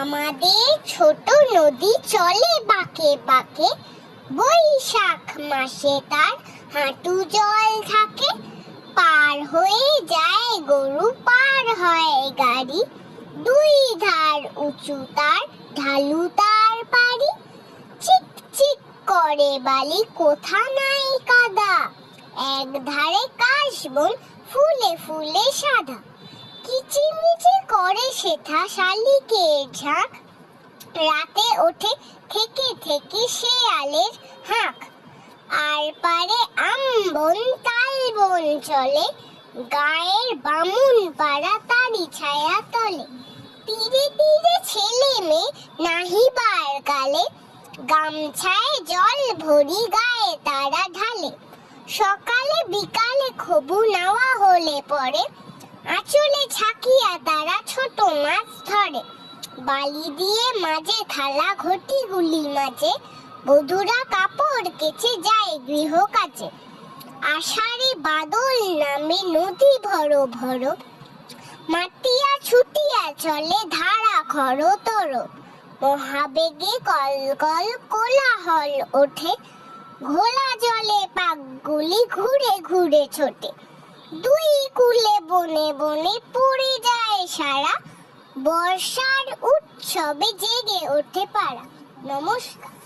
আমাদের ছোট নদী চলে বাঁকে বাঁকে, বৈশাখ মাসে তার হাঁটু জল থাকে। পার হয়ে যায় গরু, পার হয় গাড়ি, দুই ধার উঁচু তার, ঢালু তার পাড়ি। চিক চিক করে বালি, কোথা নাই কাদা, এক ধারে কাশবন, ফুলে ফুলে সাদা। কিচিমিচি করে সেথা শালিকের ঝাঁক, রাতে ওঠে থেকে থেকে শেয়ালের হাঁক। আর পারে আমবন তালবন চলে, গায়ের বামুন পাড়া তারি ছায়া তলে। তীরে তীরে ছেলে মেয়ে নাহিবার কালে, গামছায় জল ভরি গায়ে তারা ঢালে। সকালে বিকালে খবু নেওয়া হলে পরে, আঁচলে ছাকিয়া তারা ছোট মাছ ধরে। বালি দিয়ে মাঝে থালা ঘটিগুলি মাঝে, বধূরা কাপড় কেচে যায় গৃহ কাজে। আষাঢ়ে বাদল নামে নদী ভরো ভরো, মাটিয়া ছুটিয়া চলে ধারা খরতর। মহাবেগে কল কল কোলাহল ওঠে, ঘোলা জলে পাকগুলি ঘুরে ঘুরে ছোটে। দুই কূলে বনে বনে পড়ে যায় সারা, বর্ষার উৎসবে জেগে ওঠে পাড়া। নমস্কার।